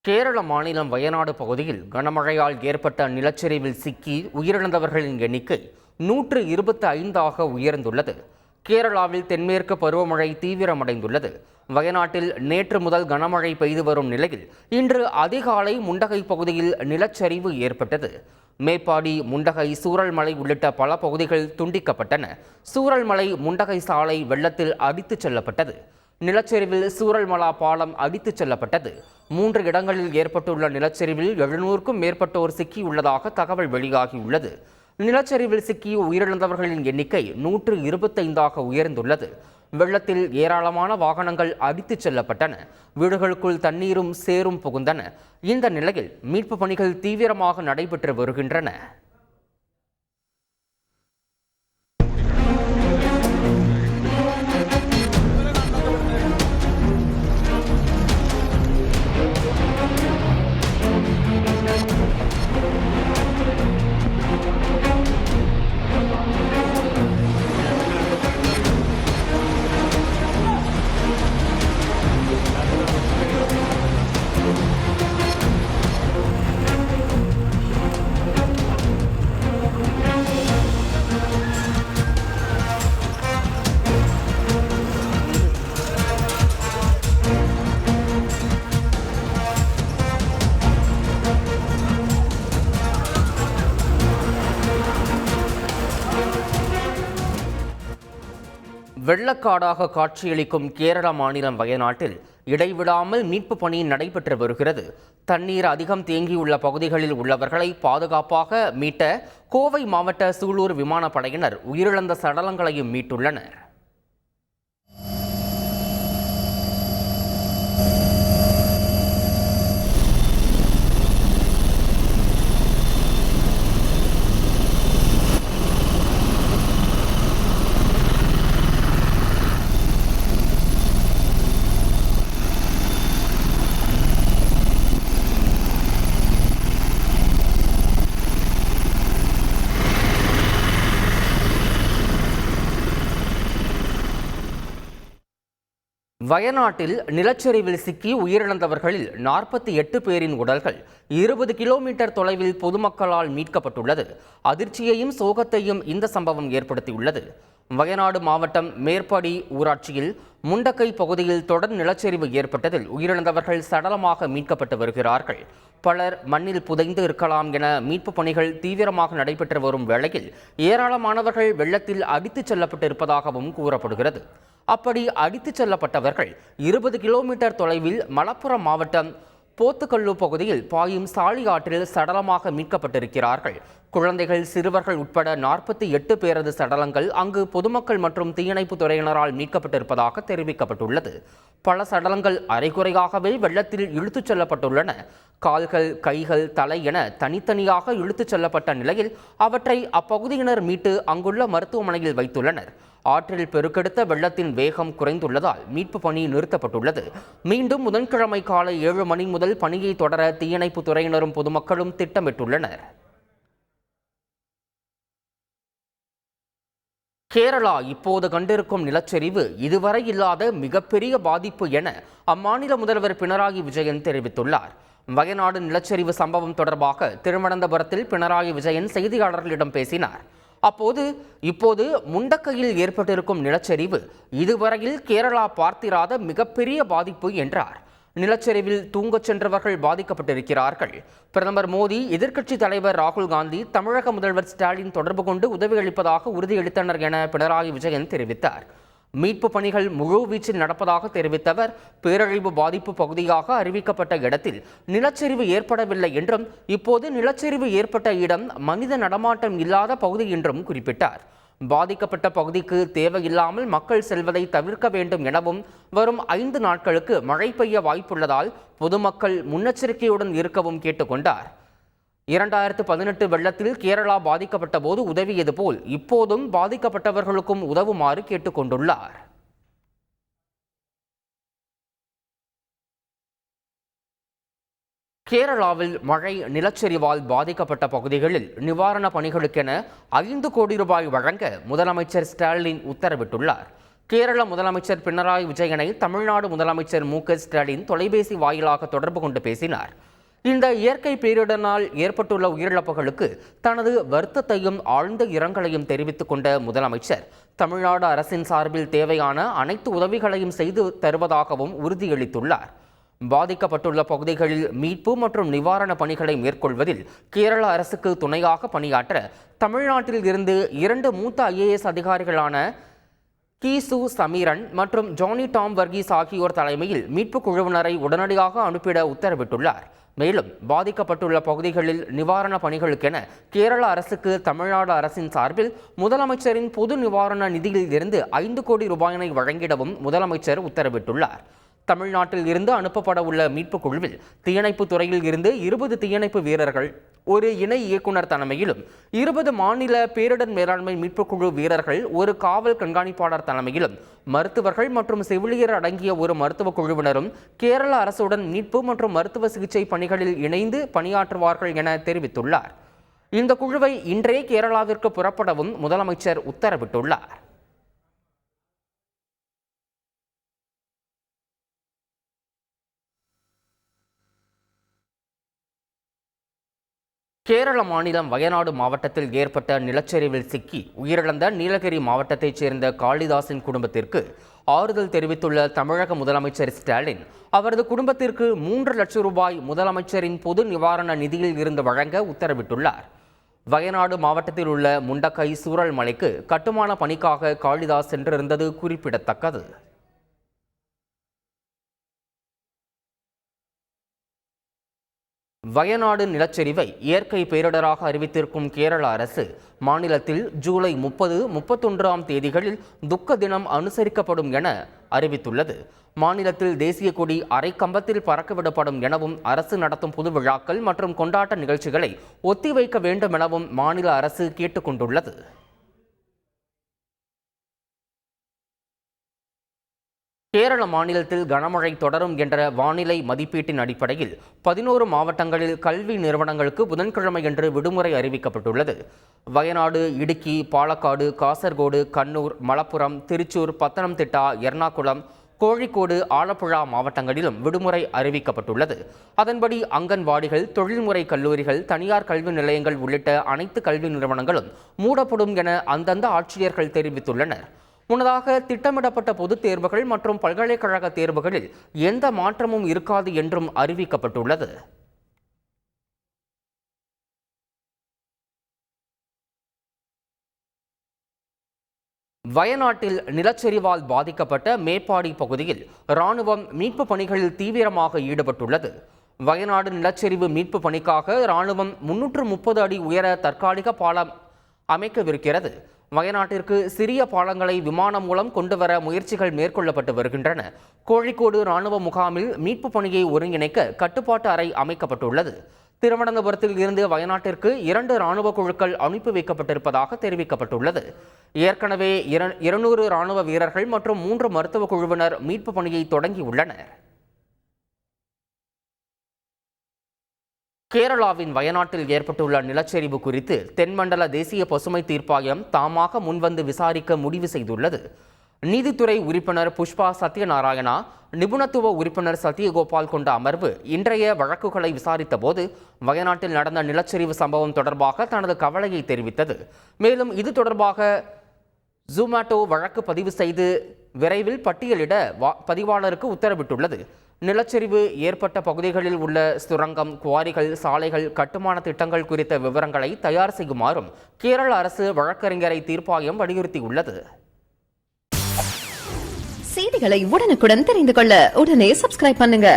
கேரள மாநிலம் வயநாடு பகுதியில் கனமழையால் ஏற்பட்ட நிலச்சரிவில் சிக்கி உயிரிழந்தவர்களின் எண்ணிக்கை 125ஆக உயர்ந்துள்ளது. கேரளாவில் தென்மேற்கு பருவமழை தீவிரமடைந்துள்ளது. வயநாட்டில் நேற்று முதல் கனமழை பெய்து வரும் நிலையில் இன்று அதிகாலை முண்டகை பகுதியில் நிலச்சரிவு ஏற்பட்டது. மேப்பாடி, முண்டகை, சூரல்மலை உள்ளிட்ட பல பகுதிகள் துண்டிக்கப்பட்டன. சூரல்மலை முண்டகை சாலை வெள்ளத்தில் அடித்துச் செல்லப்பட்டது. நிலச்சரிவில் சூரல்மலா பாலம் அடித்துச் செல்லப்பட்டது. 3 இடங்களில் ஏற்பட்டுள்ள நிலச்சரிவில் 700க்கும் மேற்பட்டோர் சிக்கியுள்ளதாக தகவல் வெளியாகியுள்ளது. நிலச்சரிவில் சிக்கி உயிரிழந்தவர்களின் எண்ணிக்கை 125ஆக உயர்ந்துள்ளது. வெள்ளத்தில் ஏராளமான வாகனங்கள் அடித்துச் செல்லப்பட்டன. வீடுகளுக்குள் தண்ணீரும் சேரும் புகுந்தன. இந்த நிலையில் மீட்பு பணிகள் தீவிரமாக நடைபெற்று வருகின்றன. வெள்ளக்காடாக காட்சியளிக்கும் கேரள மாநிலம் வயநாட்டில் இடைவிடாமல் மீட்பு பணி நடைபெற்று வருகிறது. தண்ணீர் அதிகம் தேங்கியுள்ள பகுதிகளில் உள்ளவர்களை பாதுகாப்பாக மீட்ட கோவை மாவட்ட சூலூர் விமானப்படையினர் உயிரிழந்த சடலங்களையும் மீட்டுள்ளனர். வயநாட்டில் நிலச்சரிவில் சிக்கி உயிரிழந்தவர்களில் 48 பேரின் உடல்கள் 20 கிலோமீட்டர் தொலைவில் பொதுமக்களால் மீட்கப்பட்டுள்ளது. அதிர்ச்சியையும் சோகத்தையும் இந்த சம்பவம் ஏற்படுத்தியுள்ளது. வயநாடு மாவட்டம் மேற்படி ஊராட்சியில் முண்டக்கை பகுதியில் தொடர் நிலச்சரிவு ஏற்பட்டதில் உயிரிழந்தவர்கள் சடலமாக மீட்கப்பட்டு வருகிறார்கள். பலர் மண்ணில் புதைந்து இருக்கலாம் என மீட்பு பணிகள் தீவிரமாக நடைபெற்று வரும் வேளையில் ஏராளமானவர்கள் வெள்ளத்தில் அடித்துச் செல்லப்பட்டிருப்பதாகவும் கூறப்படுகிறது. அப்படி அடித்துச் செல்லப்பட்டவர்கள் 20 கிலோமீட்டர் தொலைவில் மலப்புரம் மாவட்டம் போத்துக்கல்லு பகுதியில் பாயும் சாலி ஆற்றில் சடலமாக மீட்கப்பட்டிருக்கிறார்கள். குழந்தைகள், சிறுவர்கள் உட்பட 48 பேரது சடலங்கள் அங்கு பொதுமக்கள் மற்றும் தீயணைப்பு துறையினரால் மீட்கப்பட்டிருப்பதாக தெரிவிக்கப்பட்டுள்ளது. பல சடலங்கள் அரைகுறையாகவே வெள்ளத்தில் இழுத்துச் செல்லப்பட்டுள்ளன. கால்கள், கைகள், தலை என தனித்தனியாக இழுத்துச் செல்லப்பட்ட நிலையில் அவற்றை அப்பகுதியினர் மீட்டு அங்குள்ள மருத்துவமனையில் வைத்துள்ளனர். ஆற்றில் பெருக்கெடுத்த வெள்ளத்தின் வேகம் குறைந்துள்ளதால் மீட்பு பணி நிறுத்தப்பட்டுள்ளது. மீண்டும் புதன்கிழமை காலை 7 மணி முதல் பணியை தொடர தீயணைப்பு துறையினரும் பொதுமக்களும் திட்டமிட்டுள்ளனர். கேரளா இப்போது கண்டிருக்கும் நிலச்சரிவு இதுவரை இல்லாத மிகப்பெரிய பாதிப்பு என அம்மாநில முதல்வர் பினராயி விஜயன் தெரிவித்துள்ளார். வயநாடு நிலச்சரிவு சம்பவம் தொடர்பாக திருவனந்தபுரத்தில் பினராயி விஜயன் செய்தியாளர்களிடம் பேசினார். அப்போது இப்போது முண்டக்கையில் ஏற்பட்டிருக்கும் நிலச்சரிவு இதுவரையில் கேரளா பார்த்திராத மிகப்பெரிய பாதிப்பு என்றார். நிலச்சரிவில் தூங்கச் சென்றவர்கள் பாதிக்கப்பட்டிருக்கிறார்கள். பிரதமர் மோடி, எதிர்க்கட்சித் தலைவர் ராகுல் காந்தி, தமிழக முதல்வர் ஸ்டாலின் தொடர்பு கொண்டு உதவியளிப்பதாக உறுதியளித்தனர் என பினராயி விஜயன் தெரிவித்தார். மீட்பு பணிகள் முழுவீச்சில் நடப்பதாக தெரிவித்தவர், பேரழிவு பாதிப்பு பகுதியாக அறிவிக்கப்பட்ட இடத்தில் நிலச்சரிவு ஏற்படவில்லை என்றும் இப்போது நிலச்சரிவு ஏற்பட்ட இடம் மனித நடமாட்டம் இல்லாத பகுதி என்றும் குறிப்பிட்டார். பாதிக்கப்பட்ட பகுதிக்கு தேவையில்லாமல் மக்கள் செல்வதை தவிர்க்க வேண்டும் எனவும் வரும் 5 நாட்களுக்கு மழை பெய்ய வாய்ப்புள்ளதால் பொதுமக்கள் முன்னெச்சரிக்கையுடன் இருக்கவும் கேட்டுக்கொண்டார். 2018 வெள்ளத்தில் கேரளா பாதிக்கப்பட்ட போது உதவியது போல் இப்போதும் பாதிக்கப்பட்டவர்களுக்கும் உதவுமாறு கேட்டுக்கொண்டுள்ளார். கேரளாவில் மழை நிலச்சரிவால் பாதிக்கப்பட்ட பகுதிகளில் நிவாரணப் பணிகளுக்கென 5 கோடி ரூபாய் வழங்க முதலமைச்சர் ஸ்டாலின் உத்தரவிட்டுள்ளார். கேரள முதலமைச்சர் பினராயி விஜயனை தமிழ்நாடு முதலமைச்சர் மு.க.ஸ்டாலின் தொலைபேசி வாயிலாக தொடர்பு கொண்டு பேசினார். இந்த இயற்கை பேரிடரினால் ஏற்பட்டுள்ள உயிரிழப்புகளுக்கு தனது வருத்தத்தையும் ஆழ்ந்த இரங்கலையும் தெரிவித்துக் கொண்ட முதலமைச்சர் தமிழ்நாடு அரசின் சார்பில் தேவையான அனைத்து உதவிகளையும் செய்து தருவதாகவும் உறுதியளித்துள்ளார். பாதிக்கப்பட்டுள்ள பகுதிகளில் மீட்பு மற்றும் நிவாரண பணிகளை மேற்கொள்வதில் கேரள அரசுக்கு துணையாக பணியாற்ற தமிழ்நாட்டில் இருந்து 2 மூத்த IAS அதிகாரிகளான கீசு சமீரன் மற்றும் ஜானி டாம் வர்கீஸ் ஆகியோர் தலைமையில் மீட்பு குழுவினரை உடனடியாக அனுப்பிட உத்தரவிட்டுள்ளார். மேலும் பாதிக்கப்பட்டுள்ள பகுதிகளில் நிவாரண பணிகளுக்கென கேரள அரசுக்கு தமிழ்நாடு அரசின் சார்பில் முதலமைச்சரின் பொது நிவாரண நிதியில் இருந்து 5 கோடி ரூபாயினை வழங்கிடவும் முதலமைச்சர் உத்தரவிட்டுள்ளார். தமிழ்நாட்டில் இருந்து அனுப்பப்பட உள்ள மீட்புக் குழுவில் தீயணைப்பு துறையில் இருந்து 20 தீயணைப்பு வீரர்கள், ஒரு இணை இயக்குனர் தலைமையிலும் 20 மாநில பேரிடர் மேலாண்மை மீட்புக் குழு வீரர்கள், ஒரு காவல் கண்காணிப்பாளர் தலைமையிலும் மருத்துவர்கள் மற்றும் செவிலியர் அடங்கிய ஒரு மருத்துவ குழுவினரும் கேரள அரசுடன் மீட்பு மற்றும் மருத்துவ சிகிச்சை பணிகளில் இணைந்து பணியாற்றுவார்கள் என தெரிவித்துள்ளார். இந்த குழுவை இன்றே கேரளாவிற்கு புறப்படவும் முதலமைச்சர் உத்தரவிட்டுள்ளார். கேரள மாநிலம் வயநாடு மாவட்டத்தில் ஏற்பட்ட நிலச்சரிவில் சிக்கி உயிரிழந்த நீலகிரி மாவட்டத்தைச் சேர்ந்த காளிதாசின் குடும்பத்திற்கு ஆறுதல் தெரிவித்துள்ள தமிழக முதலமைச்சர் ஸ்டாலின் அவரது குடும்பத்திற்கு 3 லட்சம் ரூபாய் முதலமைச்சரின் பொது நிவாரண நிதியில் இருந்து வழங்க உத்தரவிட்டுள்ளார். வயநாடு மாவட்டத்தில் உள்ள முண்டக்கை சூரல் மலைக்கு கட்டுமான பணிக்காக காளிதாஸ் சென்றிருந்தது குறிப்பிடத்தக்கது. வயநாடு நிலச்சரிவை இயற்கை பேரிடராக அறிவித்திருக்கும் கேரள அரசு மாநிலத்தில் ஜூலை 30, 31ஆம் தேதிகளில் துக்க தினம் அனுசரிக்கப்படும் என அறிவித்துள்ளது. மாநிலத்தில் தேசிய கொடி அரை கம்பத்தில் பறக்கவிடப்படும் எனவும் அரசு நடத்தும் பொது விழாக்கள் மற்றும் கொண்டாட்ட நிகழ்ச்சிகளை ஒத்திவைக்க வேண்டும் எனவும் மாநில அரசு கேட்டுக்கொண்டுள்ளது. கேரள மாநிலத்தில் கனமழை தொடரும் என்ற வானிலை மதிப்பீட்டின் அடிப்படையில் 11 மாவட்டங்களில் கல்வி நிறுவனங்களுக்கு புதன்கிழமையன்று விடுமுறை அறிவிக்கப்பட்டுள்ளது. வயநாடு, இடுக்கி, பாலக்காடு, காசர்கோடு, கண்ணூர், மலப்புரம், திருச்சூர், பத்தனம்திட்டா, எர்ணாகுளம், கோழிக்கோடு, ஆலப்புழா மாவட்டங்களிலும் விடுமுறை அறிவிக்கப்பட்டுள்ளது. அதன்படி அங்கன்வாடிகள், தொழில்முறை கல்லூரிகள், தனியார் கல்வி நிலையங்கள் உள்ளிட்ட அனைத்து கல்வி நிறுவனங்களும் மூடப்படும் என அந்தந்த ஆட்சியர்கள் தெரிவித்துள்ளனர். முன்னதாக திட்டமிடப்பட்ட பொதுத் தேர்வுகள் மற்றும் பல்கலைக்கழக தேர்வுகளில் எந்த மாற்றமும் இருக்காது என்றும் அறிவிக்கப்பட்டுள்ளது. வயநாட்டில் நிலச்சரிவால் பாதிக்கப்பட்ட மேப்பாடி பகுதியில் இராணுவம் மீட்பு பணிகளில் தீவிரமாக ஈடுபட்டுள்ளது. வயநாடு நிலச்சரிவு மீட்பு பணிக்காக இராணுவம் 330 அடி உயர தற்காலிக பாலம் அமைக்கவிருக்கிறது. வயநாட்டிற்கு சிறிய பாலங்களை விமானம் மூலம் கொண்டுவர முயற்சிகள் மேற்கொள்ளப்பட்டு வருகின்றன. கோழிக்கோடு இராணுவ முகாமில் மீட்பு பணியை ஒருங்கிணைக்க கட்டுப்பாட்டு அறை அமைக்கப்பட்டுள்ளது. திருவனந்தபுரத்தில் இருந்து வயநாட்டிற்கு 2 இராணுவ குழுக்கள் அனுப்பி வைக்கப்பட்டிருப்பதாக தெரிவிக்கப்பட்டுள்ளது. ஏற்கனவே 200 இராணுவ வீரர்கள் மற்றும் 3 மருத்துவ குழுவினர் மீட்பு பணியை தொடங்கியுள்ளனர். கேரளாவின் வயநாட்டில் ஏற்பட்டுள்ள நிலச்சரிவு குறித்து தென்மண்டல தேசிய பசுமை தீர்ப்பாயம் தாமாக முன்வந்து விசாரிக்க முடிவு செய்துள்ளது. நீதித்துறை உறுப்பினர் புஷ்பா சத்யநாராயணா, நிபுணத்துவ உறுப்பினர் சத்யகோபால் கொண்ட அமர்வு இன்றைய வழக்குகளை விசாரித்த போது வயநாட்டில் நடந்த நிலச்சரிவு சம்பவம் தொடர்பாக தனது கவலையை தெரிவித்தது. மேலும் இது தொடர்பாக ஜூமாட்டோ வழக்கு பதிவு செய்து விரைவில் பட்டியலிட பதிவாளருக்கு உத்தரவிட்டுள்ளது. நிலச்சரிவு ஏற்பட்ட பகுதிகளில் உள்ள சுரங்கம், குவாரிகள், சாலைகள், கட்டுமான திட்டங்கள் குறித்த விவரங்களை தயார் செய்யுமாறும் கேரள அரசு வழக்கறிஞரை தீர்ப்பாயம் வலியுறுத்தியுள்ளது. செய்திகளை உடனுக்குடன் தெரிந்து கொள்ள உடனே சப்ஸ்கிரைப் பண்ணுங்க.